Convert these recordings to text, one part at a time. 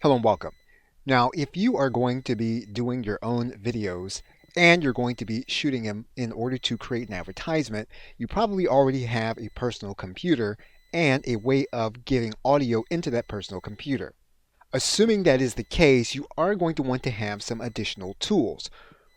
Hello and welcome. Now, if you are going to be doing your own videos and you're going to be shooting them in order to create an advertisement, you probably already have a personal computer and a way of getting audio into that personal computer. Assuming that is the case, you are going to want to have some additional tools.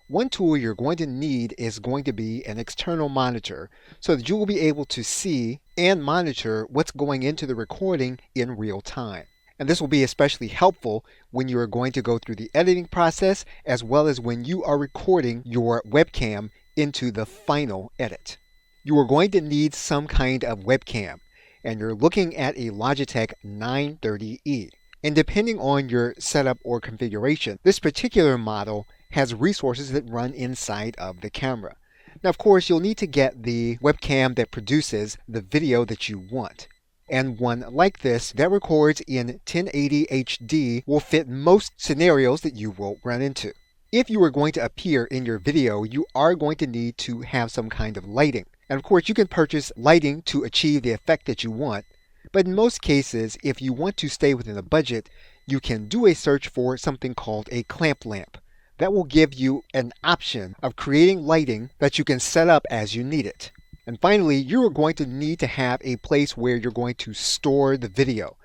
One tool you're going to need is going to be an external monitor so that you will be able to see and monitor what's going into the recording in real time. And this will be especially helpful when you are going to go through the editing process as well as when you are recording your webcam into the final edit. You are going to need some kind of webcam, and you're looking at a Logitech 930E. And depending on your setup or configuration, this particular model has resources that run inside of the camera. Now, of course, you'll need to get the webcam that produces the video that you want. And one like this that records in 1080 HD will fit most scenarios that you will run into. If you are going to appear in your video, you are going to need to have some kind of lighting. And of course, you can purchase lighting to achieve the effect that you want. But in most cases, if you want to stay within a budget, you can do a search for something called a clamp lamp. That will give you an option of creating lighting that you can set up as you need it. And finally, you are going to need to have a place where you're going to store the video.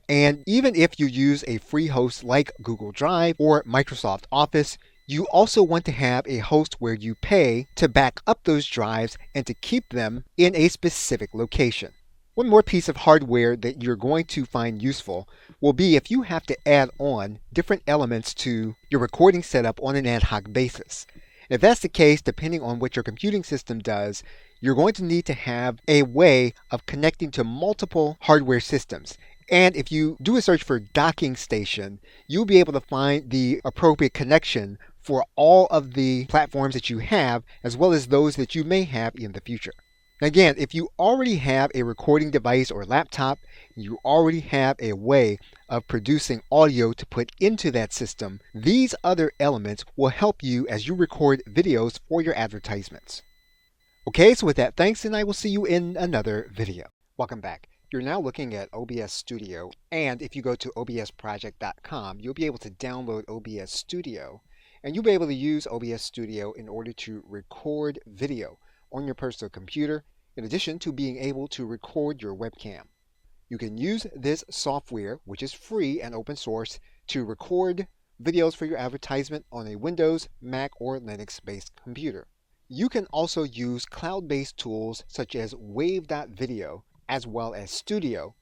And even if you use a free host like Google Drive or Microsoft Office, you also want to have a host where you pay to back up those drives and to keep them in a specific location. One more piece of hardware that you're going to find useful will be if you have to add on different elements to your recording setup on an ad hoc basis. If that's the case, depending on what your computing system does, you're going to need to have a way of connecting to multiple hardware systems. And if you do a search for docking station, you'll be able to find the appropriate connection for all of the platforms that you have, as well as those that you may have in the future. Again, if you already have a recording device or laptop, you already have a way of producing audio to put into that system, these other elements will help you as you record videos for your advertisements. Okay, so with that, thanks, and I will see you in another video. Welcome back. You're now looking at OBS Studio, and if you go to obsproject.com, you'll be able to download OBS Studio, and you'll be able to use OBS Studio in order to record video on your personal computer, in addition to being able to record your webcam. You can use this software, which is free and open source, to record videos for your advertisement on a Windows, Mac, or Linux-based computer. You can also use cloud-based tools such as Wave.video as well as Studio,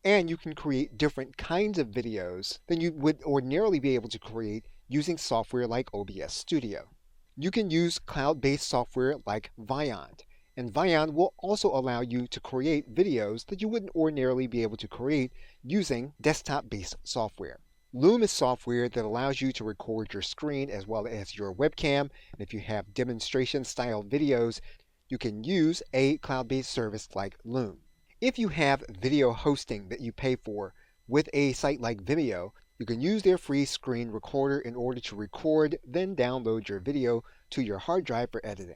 and you can create different kinds of videos than you would ordinarily be able to create using software like OBS Studio. You can use cloud-based software like Vyond, and Vyond will also allow you to create videos that you wouldn't ordinarily be able to create using desktop-based software. Loom is software that allows you to record your screen as well as your webcam, and if you have demonstration-style videos, you can use a cloud-based service like Loom. If you have video hosting that you pay for with a site like Vimeo, you can use their free screen recorder in order to record, then download your video to your hard drive for editing.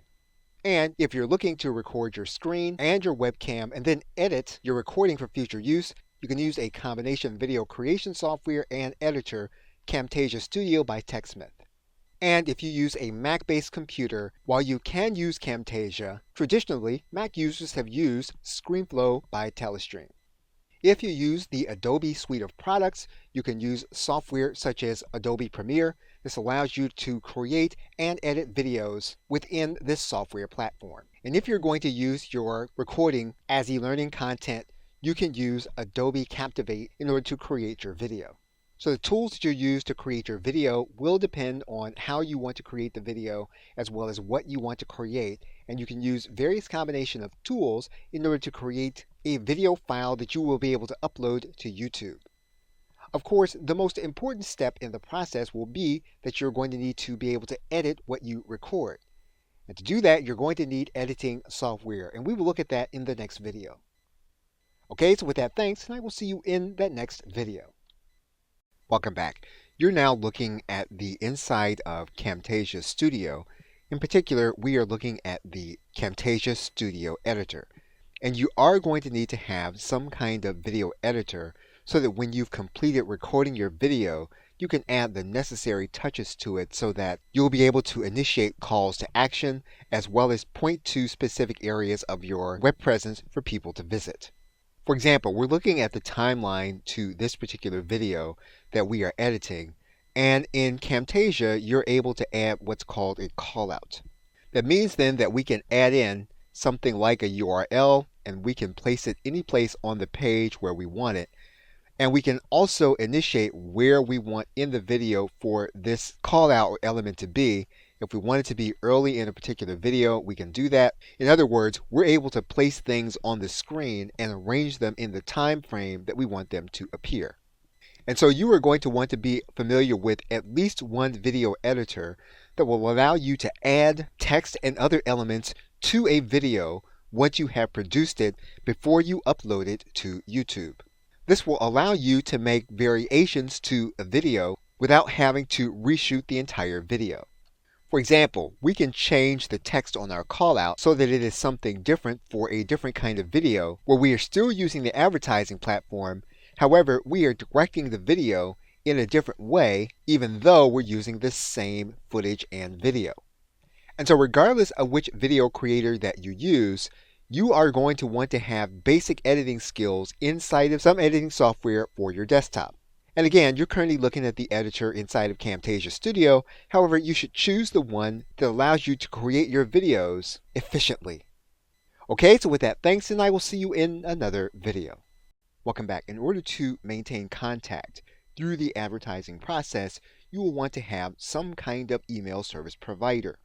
And if you're looking to record your screen and your webcam and then edit your recording for future use, you can use a combination video creation software and editor, Camtasia Studio by TechSmith. And if you use a Mac-based computer, while you can use Camtasia, traditionally Mac users have used ScreenFlow by Telestream. If you use the Adobe suite of products, you can use software such as Adobe Premiere. This allows you to create and edit videos within this software platform. And if you're going to use your recording as e-learning content, you can use Adobe Captivate in order to create your video. So the tools that you use to create your video will depend on how you want to create the video as well as what you want to create, and you can use various combination of tools in order to create a video file that you will be able to upload to YouTube. Of course, the most important step in the process will be that you're going to need to be able to edit what you record. And to do that, you're going to need editing software, and we will look at that in the next video. Okay, so with that, thanks, and I will see you in that next video. Welcome back. You're now looking at the inside of Camtasia Studio. In particular, we are looking at the Camtasia Studio editor. And you are going to need to have some kind of video editor so that when you've completed recording your video, you can add the necessary touches to it so that you'll be able to initiate calls to action as well as point to specific areas of your web presence for people to visit. For example, we're looking at the timeline to this particular video that we are editing, and in Camtasia, you're able to add what's called a callout. That means then that we can add in something like a URL, and we can place it any place on the page where we want it. And we can also initiate where we want in the video for this callout or element to be. If we want it to be early in a particular video, we can do that. In other words, we're able to place things on the screen and arrange them in the time frame that we want them to appear. And so you are going to want to be familiar with at least one video editor that will allow you to add text and other elements to a video once you have produced it before you upload it to YouTube. This will allow you to make variations to a video without having to reshoot the entire video. For example, we can change the text on our callout so that it is something different for a different kind of video where we are still using the advertising platform. However, we are directing the video in a different way even though we're using the same footage and video. And so regardless of which video creator that you use, you are going to want to have basic editing skills inside of some editing software for your desktop. And again, you're currently looking at the editor inside of Camtasia Studio. However, you should choose the one that allows you to create your videos efficiently. Okay, so with that, thanks, and I will see you in another video. Welcome back. In order to maintain contact through the advertising process, you will want to have some kind of email service provider.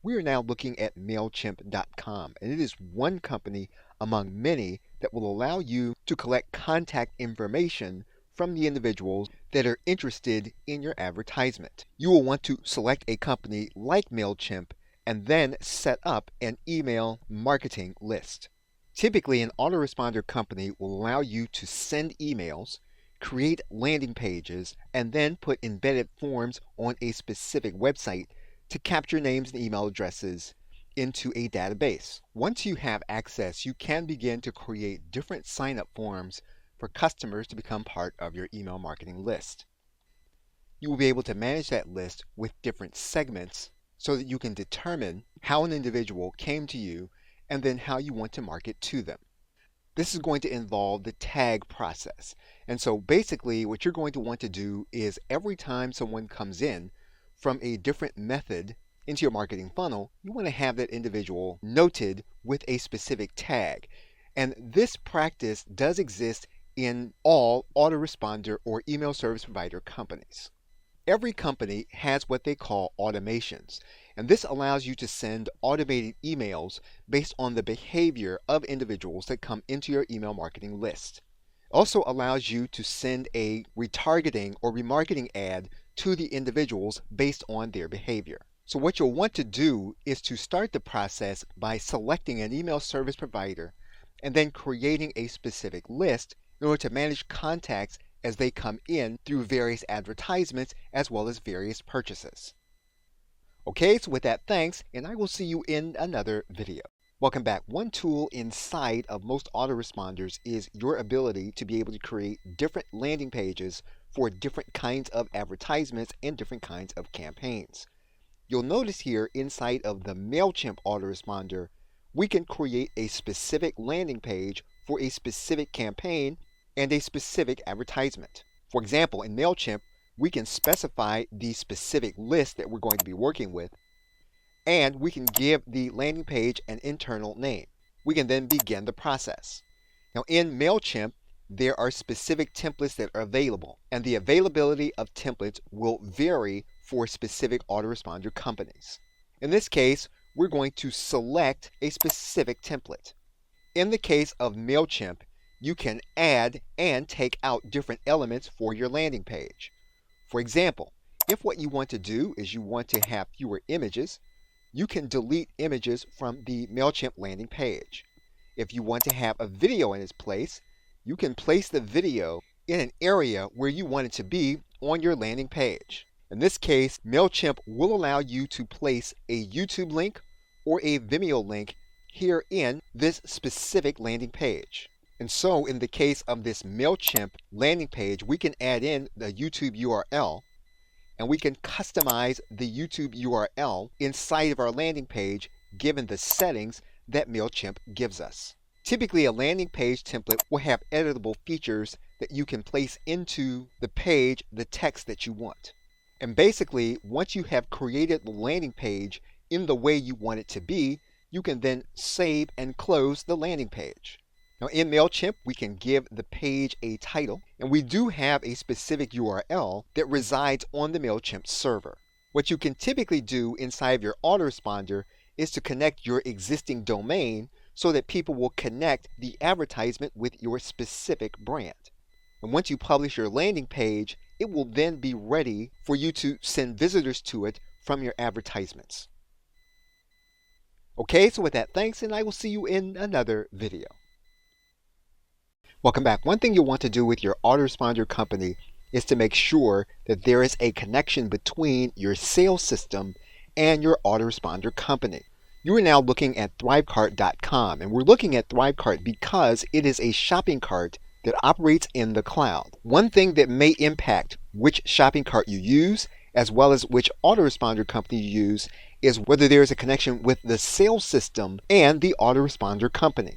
We are now looking at MailChimp.com, and it is one company among many that will allow you to collect contact information from the individuals that are interested in your advertisement. You will want to select a company like MailChimp and then set up an email marketing list. Typically, an autoresponder company will allow you to send emails, create landing pages, and then put embedded forms on a specific website to capture names and email addresses into a database. Once you have access, you can begin to create different sign-up forms for customers to become part of your email marketing list. You will be able to manage that list with different segments so that you can determine how an individual came to you and then how you want to market to them. This is going to involve the tag process. And so basically what you're going to want to do is every time someone comes in from a different method into your marketing funnel, you want to have that individual noted with a specific tag. And this practice does exist in all autoresponder or email service provider companies. Every company has what they call automations, and this allows you to send automated emails based on the behavior of individuals that come into your email marketing list. It also allows you to send a retargeting or remarketing ad to the individuals based on their behavior. So what you'll want to do is to start the process by selecting an email service provider and then creating a specific list in order to manage contacts as they come in through various advertisements as well as various purchases. Okay, so with that, thanks, and I will see you in another video. Welcome back. One tool inside of most autoresponders is your ability to be able to create different landing pages for different kinds of advertisements and different kinds of campaigns. You'll notice here inside of the MailChimp autoresponder, we can create a specific landing page for a specific campaign and a specific advertisement. For example, in MailChimp, we can specify the specific list that we're going to be working with, and we can give the landing page an internal name. We can then begin the process. Now in MailChimp, there are specific templates that are available, and the availability of templates will vary for specific autoresponder companies. In this case, we're going to select a specific template. In the case of MailChimp, you can add and take out different elements for your landing page. For example, if what you want to do is you want to have fewer images, you can delete images from the MailChimp landing page. If you want to have a video in its place, you can place the video in an area where you want it to be on your landing page. In this case, MailChimp will allow you to place a YouTube link or a Vimeo link here in this specific landing page. And so in the case of this MailChimp landing page, we can add in the YouTube URL and we can customize the YouTube URL inside of our landing page given the settings that MailChimp gives us. Typically, a landing page template will have editable features that you can place into the page, the text that you want. And basically, once you have created the landing page in the way you want it to be, you can then save and close the landing page. Now in MailChimp, we can give the page a title, and we do have a specific URL that resides on the MailChimp server. What you can typically do inside of your autoresponder is to connect your existing domain so that people will connect the advertisement with your specific brand. And once you publish your landing page, it will then be ready for you to send visitors to it from your advertisements. Okay, so with that, thanks, and I will see you in another video. Welcome back. One thing you'll want to do with your autoresponder company is to make sure that there is a connection between your sales system and your autoresponder company. You are now looking at thrivecart.com, and we're looking at Thrivecart because it is a shopping cart that operates in the cloud. One thing that may impact which shopping cart you use, as well as which autoresponder company you use, is whether there is a connection with the sales system and the autoresponder company.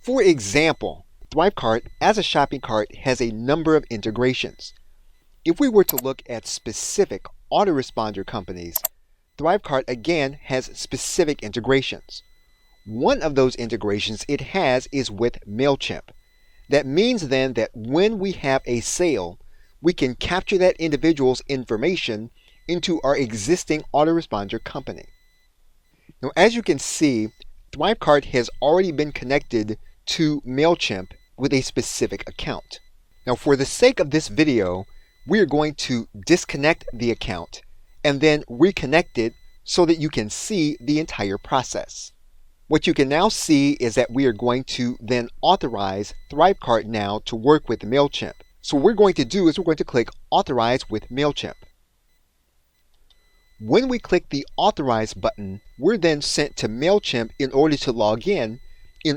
For example, Thrivecart as a shopping cart has a number of integrations. If we were to look at specific autoresponder companies, Thrivecart again has specific integrations. One of those integrations it has is with MailChimp. That means then that when we have a sale, we can capture that individual's information into our existing autoresponder company. Now, as you can see, Thrivecart has already been connected to MailChimp with a specific account. Now, for the sake of this video, we are going to disconnect the account and then reconnect it so that you can see the entire process. What you can now see is that we are going to then authorize Thrivecart now to work with MailChimp. So what we're going to do is we're going to click Authorize with MailChimp. When we click the Authorize button, we're then sent to MailChimp in order to log in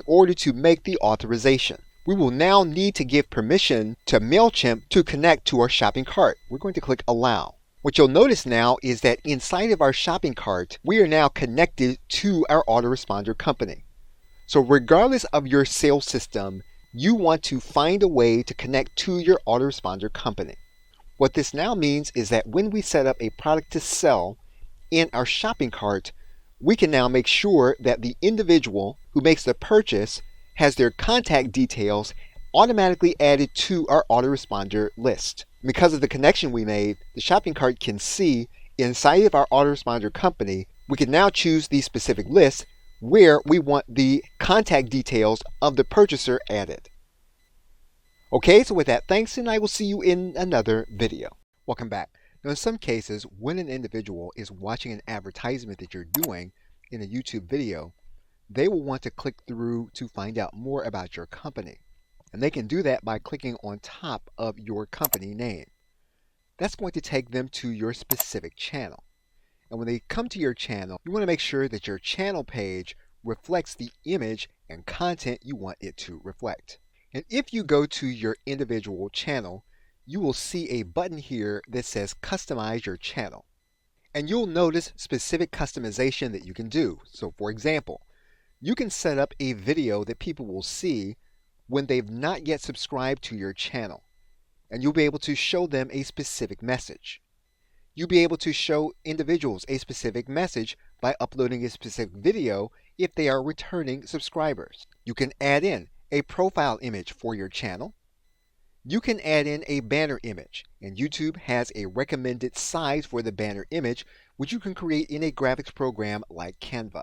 order to make the authorization. We will now need to give permission to MailChimp to connect to our shopping cart. We're going to click Allow. What you'll notice now is that inside of our shopping cart, we are now connected to our autoresponder company. So regardless of your sales system, you want to find a way to connect to your autoresponder company. What this now means is that when we set up a product to sell in our shopping cart, we can now make sure that the individual who makes the purchase has their contact details automatically added to our autoresponder list. Because of the connection we made, the shopping cart can see inside of our autoresponder company, we can now choose the specific list where we want the contact details of the purchaser added. Okay, so with that, thanks, and I will see you in another video. Welcome back. Now, in some cases, when an individual is watching an advertisement that you're doing in a YouTube video, they will want to click through to find out more about your company. And they can do that by clicking on top of your company name. That's going to take them to your specific channel. And when they come to your channel, you want to make sure that your channel page reflects the image and content you want it to reflect. And if you go to your individual channel, you will see a button here that says Customize Your Channel. And you'll notice specific customization that you can do. So for example, you can set up a video that people will see when they've not yet subscribed to your channel. And you'll be able to show them a specific message. You'll be able to show individuals a specific message by uploading a specific video if they are returning subscribers. You can add in a profile image for your channel. You can add in a banner image, and YouTube has a recommended size for the banner image, which you can create in a graphics program like Canva.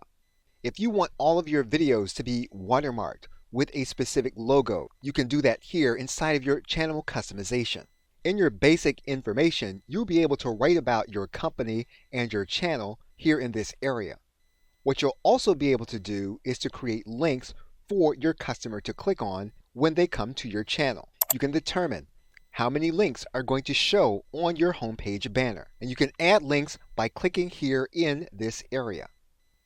If you want all of your videos to be watermarked with a specific logo, you can do that here inside of your channel customization. In your basic information, you'll be able to write about your company and your channel here in this area. What you'll also be able to do is to create links for your customer to click on when they come to your channel. You can determine how many links are going to show on your homepage banner. And you can add links by clicking here in this area.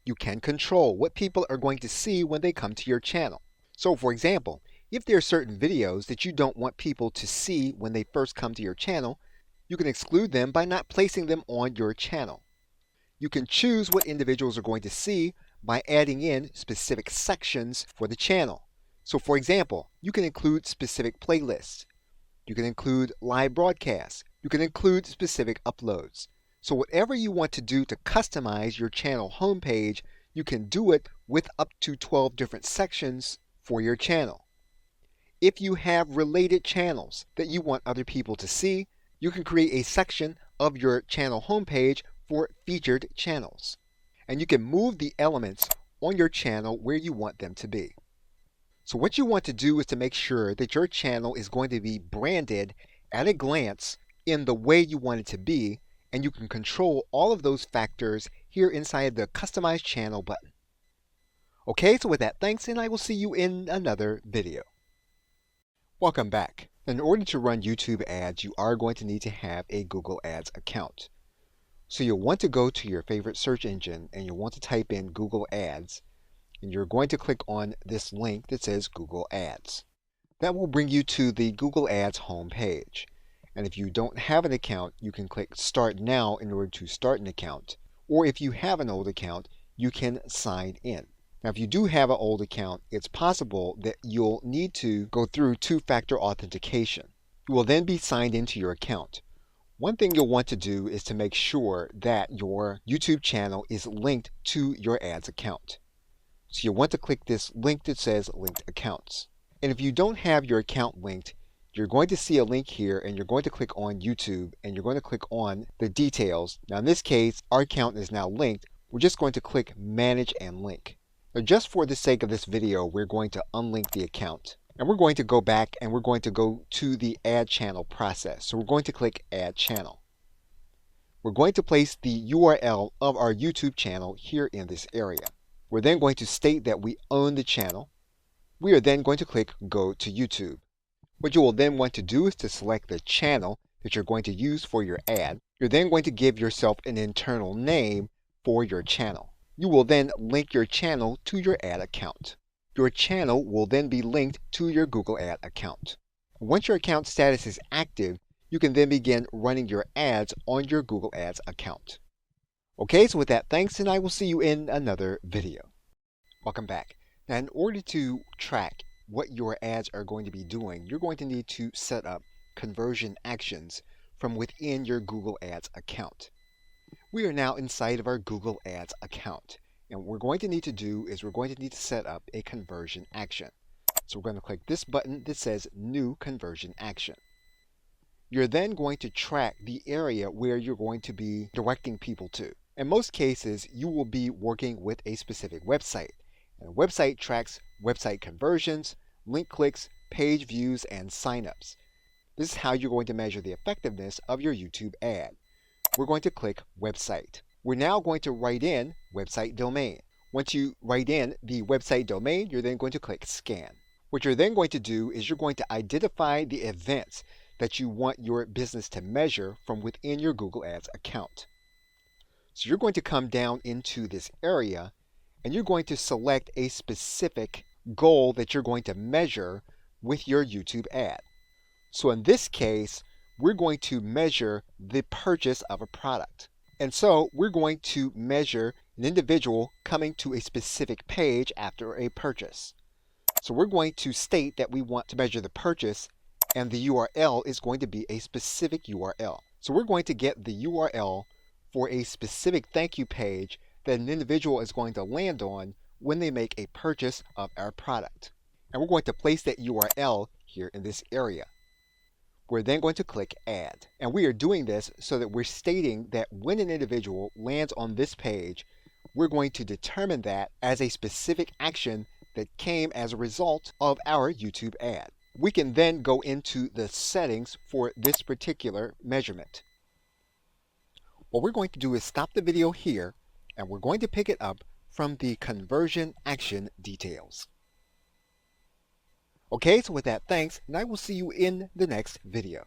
You can control what people are going to see when they come to your channel. So for example, If there are certain videos that you don't want people to see when they first come to your channel, you can exclude them by not placing them on your channel. You can choose what individuals are going to see by adding in specific sections for the channel. So for example, you can include specific playlists. You can include live broadcasts. You can include specific uploads. So whatever you want to do to customize your channel homepage, you can do it with up to 12 different sections for your channel. If you have related channels that you want other people to see, you can create a section of your channel homepage for featured channels. And you can move the elements on your channel where you want them to be. So what you want to do is to make sure that your channel is going to be branded at a glance in the way you want it to be, and you can control all of those factors here inside the Customize Channel button. Okay, so with that, thanks, and I will see you in another video. Welcome back. In order to run YouTube ads, you are going to need to have a Google Ads account. So you'll want to go to your favorite search engine and you'll want to type in Google Ads, and you're going to click on this link that says Google Ads. That will bring you to the Google Ads home page. And if you don't have an account, you can click Start Now in order to start an account. Or if you have an old account, you can sign in. Now, if you do have an old account, it's possible that you'll need to go through two-factor authentication. You will then be signed into your account. One thing you'll want to do is to make sure that your YouTube channel is linked to your ads account. So you'll want to click this link that says Linked Accounts. And if you don't have your account linked, you're going to see a link here and you're going to click on YouTube and you're going to click on the details. Now in this case, our account is now linked. We're just going to click Manage and Link. Now just for the sake of this video, we're going to unlink the account. And we're going to go back and we're going to go to the Add Channel process. So we're going to click Add Channel. We're going to place the URL of our YouTube channel here in this area. We're then going to state that we own the channel. We are then going to click Go to YouTube. What you will then want to do is to select the channel that you're going to use for your ad. You're then going to give yourself an internal name for your channel. You will then link your channel to your ad account. Your channel will then be linked to your Google Ad account. Once your account status is active, you can then begin running your ads on your Google Ads account. Okay, so with that, thanks, and I will see you in another video. Welcome back. Now, in order to track what your ads are going to be doing, you're going to need to set up conversion actions from within your Google Ads account. We are now inside of our Google Ads account. And what we're going to need to do is we're going to need to set up a conversion action. So we're going to click this button that says New Conversion Action. You're then going to track the area where you're going to be directing people to. In most cases, you will be working with a specific website. And a website tracks website conversions, link clicks, page views, and signups. This is how you're going to measure the effectiveness of your YouTube ad. We're going to click Website. We're now going to write in website domain. Once you write in the website domain, you're then going to click Scan. What you're then going to do is you're going to identify the events that you want your business to measure from within your Google Ads account. So you're going to come down into this area and you're going to select a specific goal that you're going to measure with your YouTube ad. So in this case, we're going to measure the purchase of a product. And so we're going to measure an individual coming to a specific page after a purchase. So we're going to state that we want to measure the purchase, and the URL is going to be a specific URL. So we're going to get the URL for a specific thank you page that an individual is going to land on when they make a purchase of our product. And we're going to place that URL here in this area. We're then going to click Add. And we are doing this so that we're stating that when an individual lands on this page, we're going to determine that as a specific action that came as a result of our YouTube ad. We can then go into the settings for this particular measurement. What we're going to do is stop the video here, and we're going to pick it up from the conversion action details. Okay, so with that, thanks, and I will see you in the next video.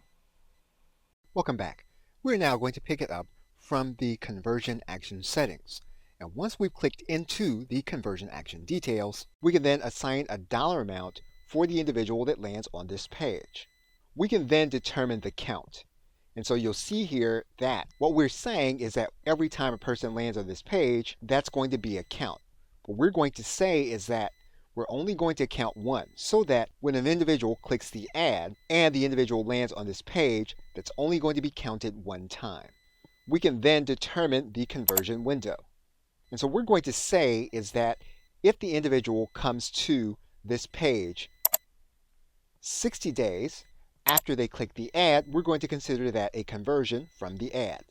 Welcome back. We're now going to pick it up from the conversion action settings. And once we've clicked into the conversion action details, we can then assign a dollar amount for the individual that lands on this page. We can then determine the count. And so you'll see here that what we're saying is that every time a person lands on this page, that's going to be a count. What we're going to say is that we're only going to count one, so that when an individual clicks the ad and the individual lands on this page, that's only going to be counted one time. We can then determine the conversion window. And so what we're going to say is that if the individual comes to this page 60 days after they click the ad, we're going to consider that a conversion from the ad.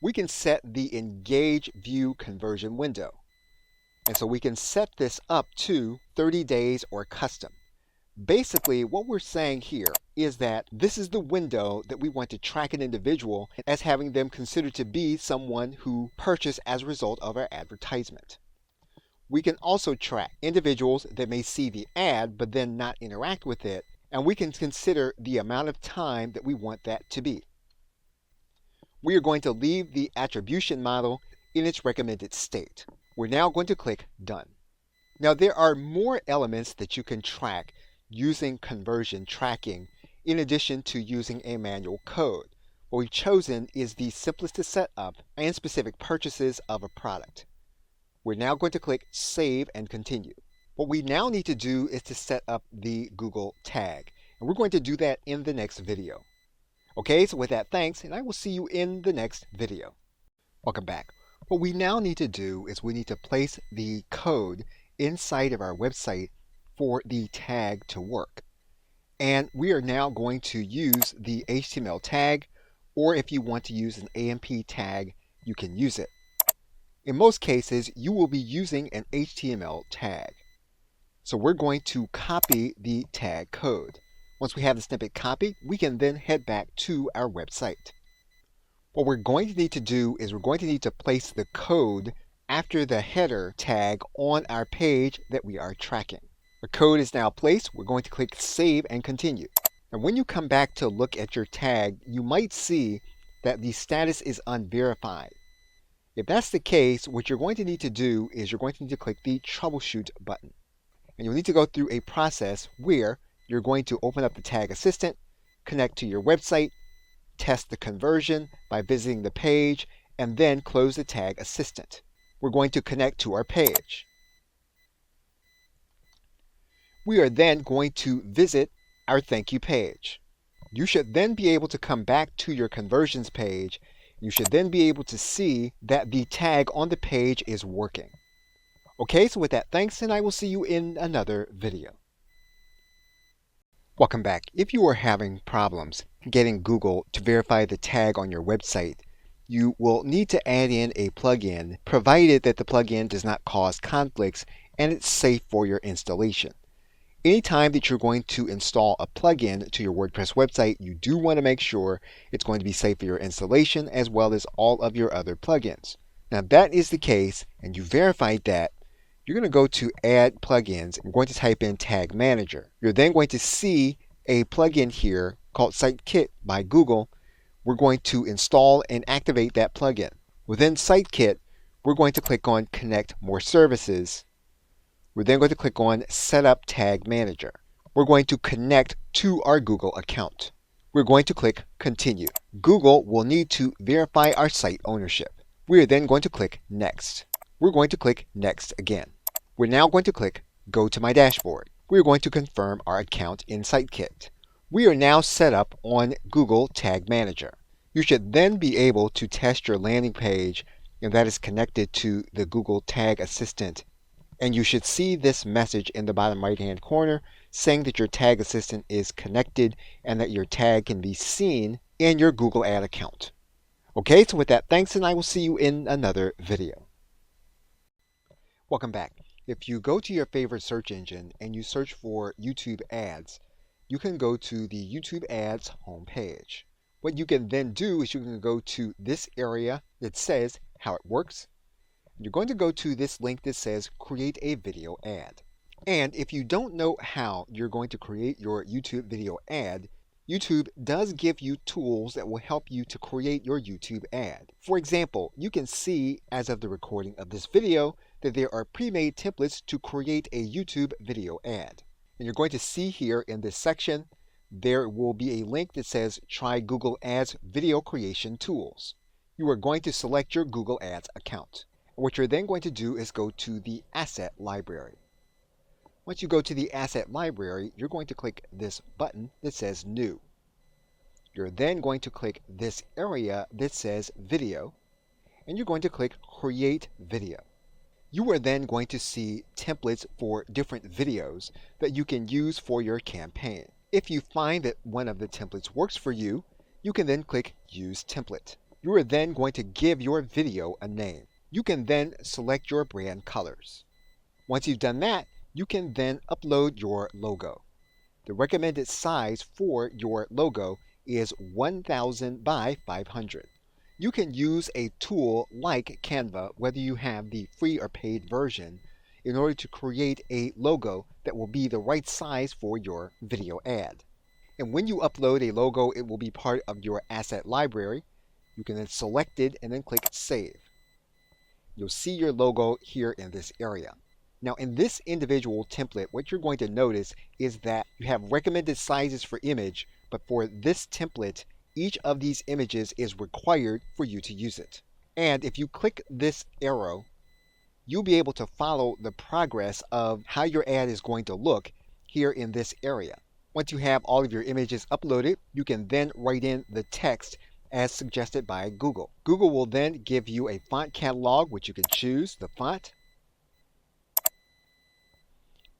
We can set the engage view conversion window. And so we can set this up to 30 days or custom. Basically, what we're saying here is that this is the window that we want to track an individual as having them considered to be someone who purchased as a result of our advertisement. We can also track individuals that may see the ad but then not interact with it, and we can consider the amount of time that we want that to be. We are going to leave the attribution model in its recommended state. We're now going to click Done. Now there are more elements that you can track using conversion tracking in addition to using a manual code. What we've chosen is the simplest to set up and specific purchases of a product. We're now going to click Save and Continue. What we now need to do is to set up the Google tag, and we're going to do that in the next video. Okay, so with that, thanks, and I will see you in the next video. Welcome back. What we now need to do is we need to place the code inside of our website for the tag to work. And we are now going to use the HTML tag, or if you want to use an AMP tag, you can use it. In most cases, you will be using an HTML tag. So we're going to copy the tag code. Once we have the snippet copied, we can then head back to our website. What we're going to need to do is we're going to need to place the code after the header tag on our page that we are tracking. The code is now placed. We're going to click Save and Continue. And when you come back to look at your tag, you might see that the status is unverified. If that's the case, what you're going to need to do is you're going to need to click the Troubleshoot button. And you'll need to go through a process where you're going to open up the Tag Assistant, connect to your website, test the conversion by visiting the page, and then close the Tag Assistant. We're going to connect to our page. We are then going to visit our thank you page. You should then be able to come back to your conversions page. You should then be able to see that the tag on the page is working. Okay, so with that, thanks, and I will see you in another video. Welcome back. If you are having problems getting Google to verify the tag on your website, you will need to add in a plugin, provided that the plugin does not cause conflicts and it's safe for your installation. Anytime that you're going to install a plugin to your WordPress website, you do want to make sure it's going to be safe for your installation as well as all of your other plugins. Now, if that is the case and you verified that, you're going to go to Add Plugins and you're going to type in Tag Manager. You're then going to see a plugin here called SiteKit by Google. We're going to install and activate that plugin. Within SiteKit, we're going to click on Connect More Services. We're then going to click on Set Up Tag Manager. We're going to connect to our Google account. We're going to click Continue. Google will need to verify our site ownership. We are then going to click Next. We're going to click Next again. We're now going to click Go to My Dashboard. We're going to confirm our account in SiteKit. We are now set up on Google Tag Manager. You should then be able to test your landing page, and that is connected to the Google Tag Assistant. And you should see this message in the bottom right hand corner saying that your Tag Assistant is connected and that your tag can be seen in your Google Ad account. Okay, so with that, thanks, and I will see you in another video. Welcome back. If you go to your favorite search engine and you search for YouTube ads, you can go to the YouTube ads homepage. What you can then do is you can go to this area that says how it works. You're going to go to this link that says create a video ad. And if you don't know how you're going to create your YouTube video ad, YouTube does give you tools that will help you to create your YouTube ad. For example, you can see as of the recording of this video that there are pre-made templates to create a YouTube video ad. And you're going to see here in this section, there will be a link that says Try Google Ads Video Creation Tools. You are going to select your Google Ads account. What you're then going to do is go to the Asset Library. Once you go to the Asset Library, you're going to click this button that says New. You're then going to click this area that says Video, and you're going to click Create Video. You are then going to see templates for different videos that you can use for your campaign. If you find that one of the templates works for you, you can then click Use Template. You are then going to give your video a name. You can then select your brand colors. Once you've done that, you can then upload your logo. The recommended size for your logo is 1000 by 500. You can use a tool like Canva, whether you have the free or paid version, in order to create a logo that will be the right size for your video ad. And when you upload a logo, it will be part of your asset library. You can then select it and then click Save. You'll see your logo here in this area. Now in this individual template, what you're going to notice is that you have recommended sizes for image, but for this template, each of these images is required for you to use it. And if you click this arrow, you'll be able to follow the progress of how your ad is going to look here in this area. Once you have all of your images uploaded, you can then write in the text as suggested by Google. Google will then give you a font catalog, which you can choose the font.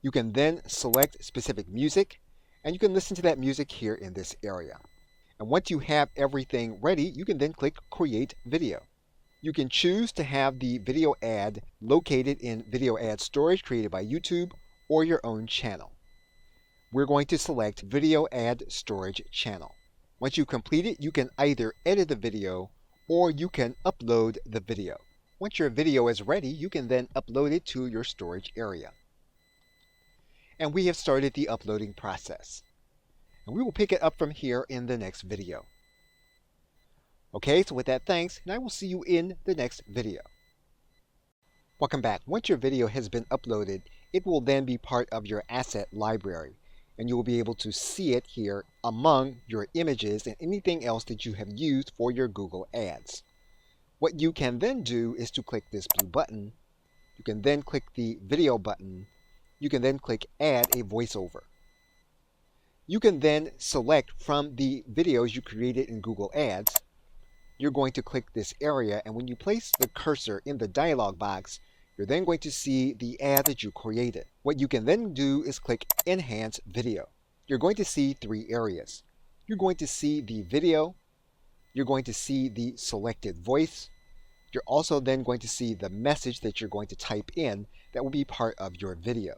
You can then select specific music, and you can listen to that music here in this area. And once you have everything ready, you can then click Create Video. You can choose to have the video ad located in video ad storage created by YouTube or your own channel. We're going to select Video Ad Storage Channel. Once you complete it, you can either edit the video or you can upload the video. Once your video is ready, you can then upload it to your storage area. And we have started the uploading process. And we will pick it up from here in the next video. Okay, so with that, thanks, and I will see you in the next video. Welcome back. Once your video has been uploaded, it will then be part of your asset library, and you will be able to see it here among your images and anything else that you have used for your Google Ads. What you can then do is to click this blue button. You can then click the video button. You can then click Add a Voiceover. You can then select from the videos you created in Google Ads. You're going to click this area, and when you place the cursor in the dialog box, you're then going to see the ad that you created. What you can then do is click Enhance Video. You're going to see three areas. You're going to see the video. You're going to see the selected voice. You're also then going to see the message that you're going to type in that will be part of your video.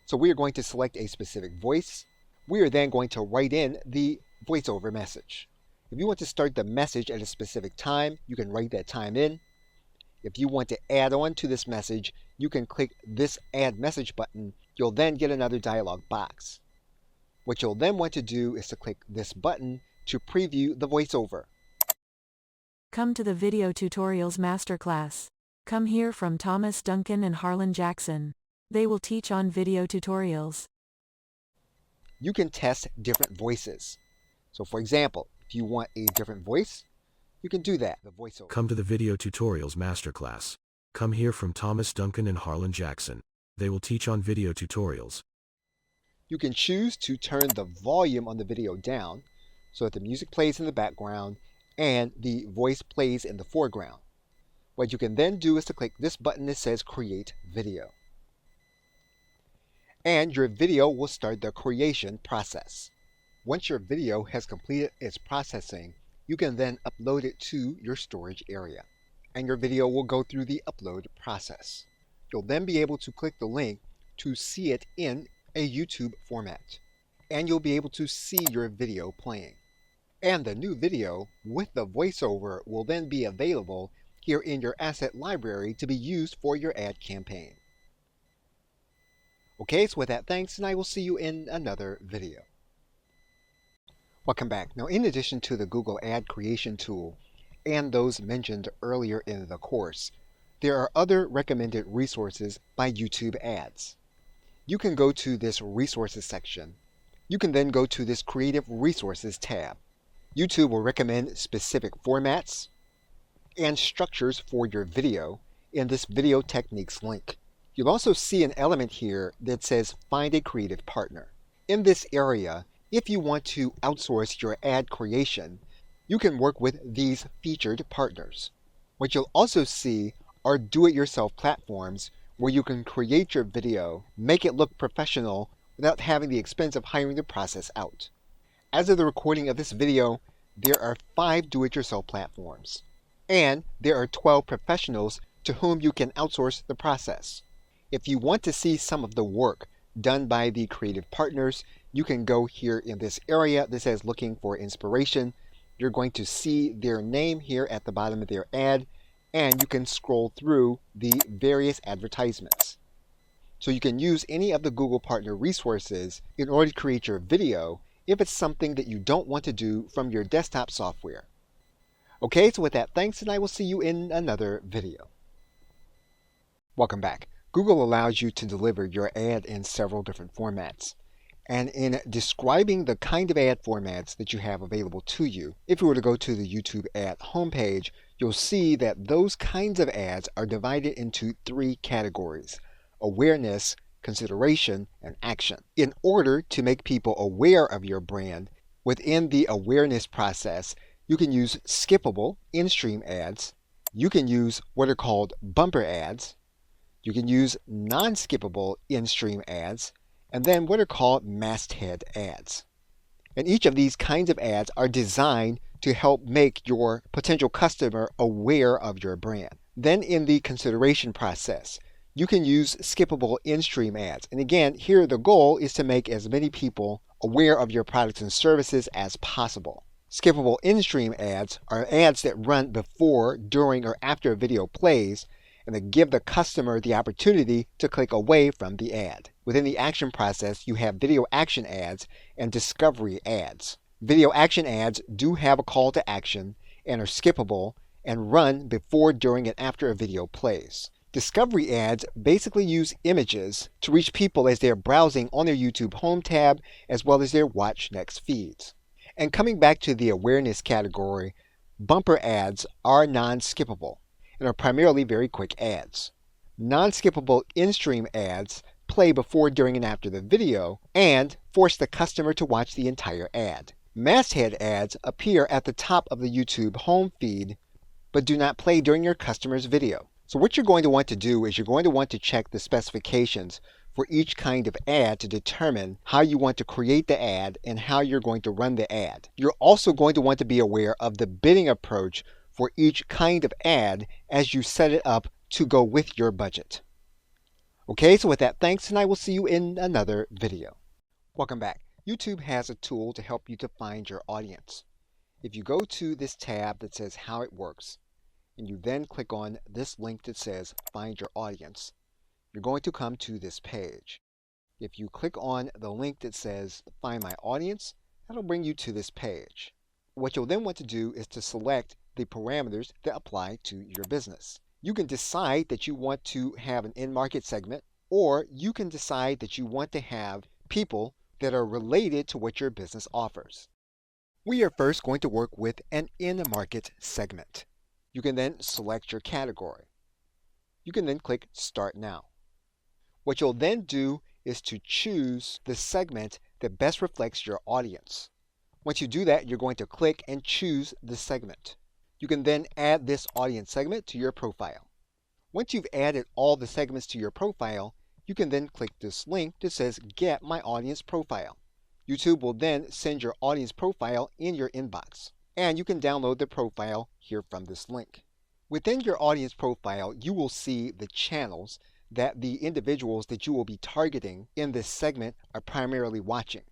So we are going to select a specific voice. We are then going to write in the voiceover message. If you want to start the message at a specific time, you can write that time in. If you want to add on to this message, you can click this Add Message button. You'll then get another dialog box. What you'll then want to do is to click this button to preview the voiceover. Come to the Video Tutorials Masterclass. Come hear from Thomas Duncan and Harlan Jackson. They will teach on video tutorials. You can test different voices. So for example, if you want a different voice, you can do that, the voiceover. Come to the Video Tutorials Masterclass. Come hear from Thomas Duncan and Harlan Jackson. They will teach on video tutorials. You can choose to turn the volume on the video down so that the music plays in the background and the voice plays in the foreground. What you can then do is to click this button that says Create Video. And your video will start the creation process. Once your video has completed its processing, you can then upload it to your storage area, and your video will go through the upload process. You'll then be able to click the link to see it in a YouTube format, and you'll be able to see your video playing. And the new video with the voiceover will then be available here in your asset library to be used for your ad campaign. Okay, so with that, thanks, and I will see you in another video. Welcome back. Now, in addition to the Google Ad Creation tool and those mentioned earlier in the course, there are other recommended resources by YouTube Ads. you can go to this resources section. You can then go to this creative resources tab. YouTube will recommend specific formats and structures for your video in this video techniques link. You'll also see an element here that says find a creative partner. In this area, if you want to outsource your ad creation, you can work with these featured partners. What you'll also see are do-it-yourself platforms where you can create your video, make it look professional without having the expense of hiring the process out. As of the recording of this video, there are 5 do-it-yourself platforms, and there are 12 professionals to whom you can outsource the process. If you want to see some of the work done by the creative partners, you can go here in this area that says looking for inspiration. You're going to see their name here at the bottom of their ad, and you can scroll through the various advertisements. So you can use any of the Google Partner resources in order to create your video if it's something that you don't want to do from your desktop software. Okay, so with that, thanks, and I will see you in another video. Welcome back. Google allows you to deliver your ad in several different formats. And in describing the kind of ad formats that you have available to you, if you were to go to the YouTube ad homepage, you'll see that those kinds of ads are divided into 3 categories: awareness, consideration, and action. In order to make people aware of your brand, within the awareness process, you can use skippable in-stream ads. You can use what are called bumper ads. You can use non-skippable in-stream ads, and then what are called masthead ads. And each of these kinds of ads are designed to help make your potential customer aware of your brand. Then in the consideration process, you can use skippable in-stream ads. And again, here the goal is to make as many people aware of your products and services as possible. Skippable in-stream ads are ads that run before, during, or after a video plays, and that give the customer the opportunity to click away from the ad. Within the action process, you have video action ads and discovery ads. Video action ads do have a call to action and are skippable and run before, during, and after a video plays. Discovery ads basically use images to reach people as they're browsing on their YouTube home tab as well as their Watch Next feeds. And coming back to the awareness category, bumper ads are non-skippable and are primarily very quick ads. Non-skippable in-stream ads play before, during, and after the video and force the customer to watch the entire ad. Masthead ads appear at the top of the YouTube home feed but do not play during your customer's video. So what you're going to want to do is you're going to want to check the specifications for each kind of ad to determine how you want to create the ad and how you're going to run the ad. You're also going to want to be aware of the bidding approach for each kind of ad as you set it up to go with your budget. Okay, so with that, thanks, and I will see you in another video. Welcome back. YouTube has a tool to help you to find your audience. If you go to this tab that says How It Works, and you then click on this link that says Find Your Audience, you're going to come to this page. If you click on the link that says Find My Audience, that'll bring you to this page. What you'll then want to do is to select the parameters that apply to your business. You can decide that you want to have an in-market segment, or you can decide that you want to have people that are related to what your business offers. We are first going to work with an in-market segment. You can then select your category. You can then click Start Now. What you'll then do is to choose the segment that best reflects your audience. Once you do that, you're going to click and choose the segment. You can then add this audience segment to your profile. Once you've added all the segments to your profile, you can then click this link that says Get My Audience Profile. YouTube will then send your audience profile in your inbox, and you can download the profile here from this link. Within your audience profile, you will see the channels that the individuals that you will be targeting in this segment are primarily watching.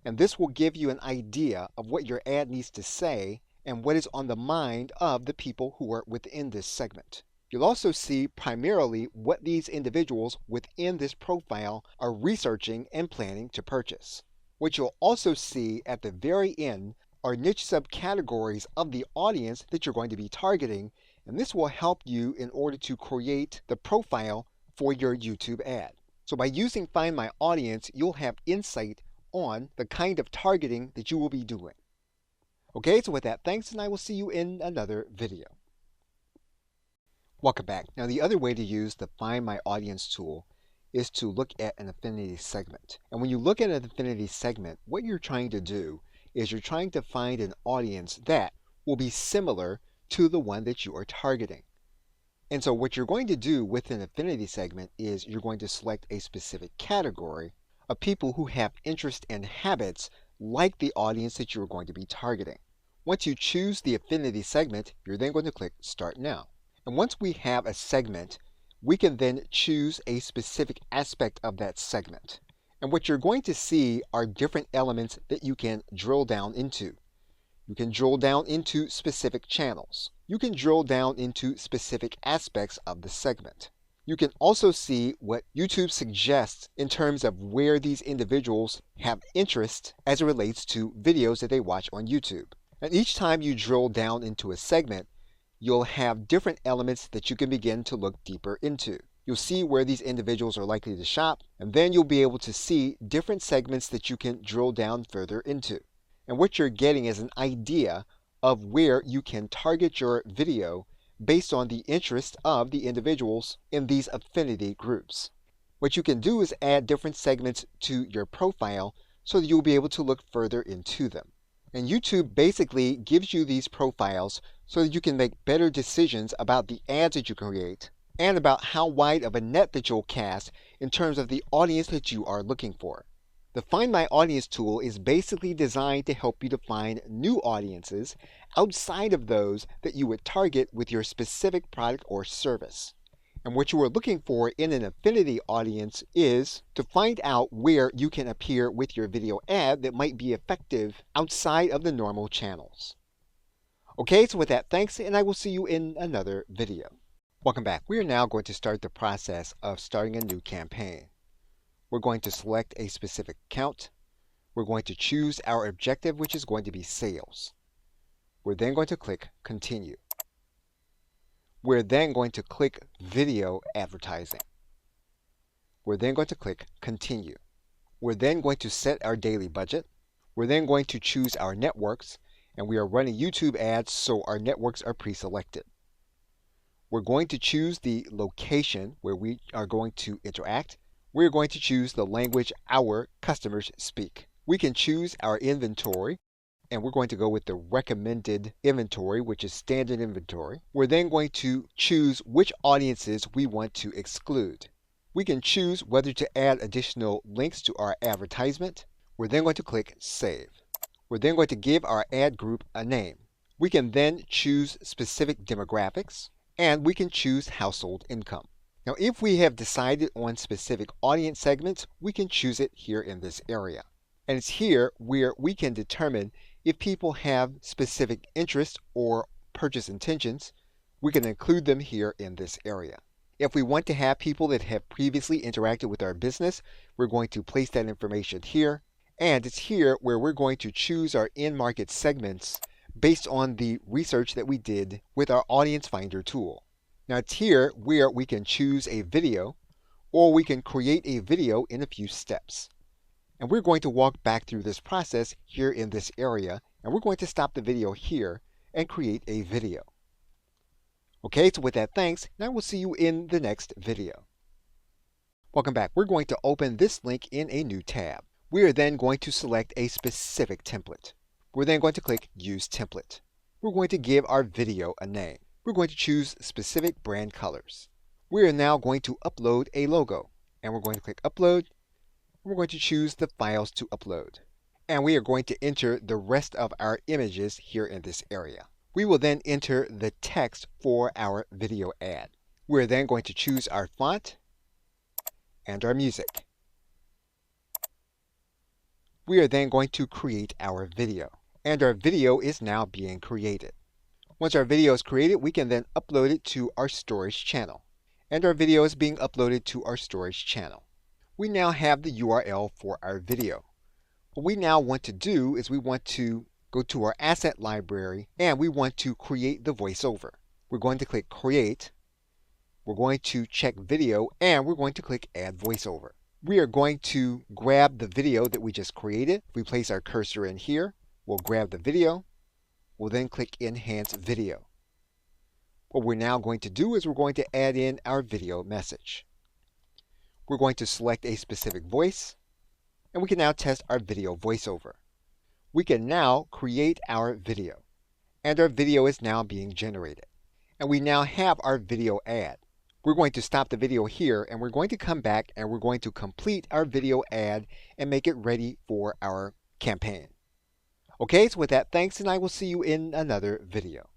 And this will give you an idea of what your ad needs to say and what is on the mind of the people who are within this segment. You'll also see primarily what these individuals within this profile are researching and planning to purchase. What you'll also see at the very end are niche subcategories of the audience that you're going to be targeting, and this will help you in order to create the profile for your YouTube ad. So by using Find My Audience, you'll have insight on the kind of targeting that you will be doing. Okay, so with that, thanks, and I will see you in another video. Welcome back. Now, the other way to use the Find My Audience tool is to look at an affinity segment. And when you look at an affinity segment, what you're trying to do is you're trying to find an audience that will be similar to the one that you are targeting. And so what you're going to do with an affinity segment is you're going to select a specific category of people who have interest and habits like the audience that you're going to be targeting. Once you choose the affinity segment, you're then going to click Start Now. And once we have a segment, we can then choose a specific aspect of that segment. And what you're going to see are different elements that you can drill down into. You can drill down into specific channels. You can drill down into specific aspects of the segment. You can also see what YouTube suggests in terms of where these individuals have interest as it relates to videos that they watch on YouTube. And each time you drill down into a segment, you'll have different elements that you can begin to look deeper into. You'll see where these individuals are likely to shop, and then you'll be able to see different segments that you can drill down further into. And what you're getting is an idea of where you can target your video based on the interest of the individuals in these affinity groups. What you can do is add different segments to your profile so that you'll be able to look further into them. And YouTube basically gives you these profiles so that you can make better decisions about the ads that you create and about how wide of a net that you'll cast in terms of the audience that you are looking for. The Find My Audience tool is basically designed to help you to find new audiences outside of those that you would target with your specific product or service. And what you are looking for in an affinity audience is to find out where you can appear with your video ad that might be effective outside of the normal channels. Okay, so with that, thanks, and I will see you in another video. Welcome back. We are now going to start the process of starting a new campaign. We're going to select a specific account. We're going to choose our objective, which is going to be sales. We're then going to click Continue. We're then going to click Video Advertising. We're then going to click Continue. We're then going to set our daily budget. We're then going to choose our networks, and we are running YouTube ads, so our networks are pre-selected. We're going to choose the location where we are going to interact. We're going to choose the language our customers speak. We can choose our inventory, and we're going to go with the recommended inventory, which is standard inventory. We're then going to choose which audiences we want to exclude. We can choose whether to add additional links to our advertisement. We're then going to click Save. We're then going to give our ad group a name. We can then choose specific demographics, and we can choose household income. Now, if we have decided on specific audience segments, we can choose it here in this area. And it's here where we can determine if people have specific interests or purchase intentions. We can include them here in this area. If we want to have people that have previously interacted with our business, we're going to place that information here. And it's here where we're going to choose our in-market segments based on the research that we did with our Audience Finder tool. Now it's here where we can choose a video, or we can create a video in a few steps. And we're going to walk back through this process here in this area, and we're going to stop the video here and create a video. Okay, so with that, thanks, and I will see you in the next video. Welcome back. We're going to open this link in a new tab. We are then going to select a specific template. We're then going to click Use Template. We're going to give our video a name. We're going to choose specific brand colors. We are now going to upload a logo, and we're going to click Upload. We're going to choose the files to upload. And we are going to enter the rest of our images here in this area. We will then enter the text for our video ad. We're then going to choose our font and our music. We are then going to create our video. And our video is now being created. Once our video is created, we can then upload it to our storage channel. And our video is being uploaded to our storage channel. We now have the URL for our video. What we now want to do is we want to go to our asset library and we want to create the voiceover. We're going to click Create. We're going to check Video and we're going to click Add Voiceover. We are going to grab the video that we just created. We place our cursor in here. We'll grab the video. We'll then click Enhance Video. What we're now going to do is we're going to add in our video message. We're going to select a specific voice, and we can now test our video voiceover. We can now create our video, and our video is now being generated. And we now have our video ad. We're going to stop the video here, and we're going to come back and we're going to complete our video ad and make it ready for our campaign. Okay, so with that, thanks, and I will see you in another video.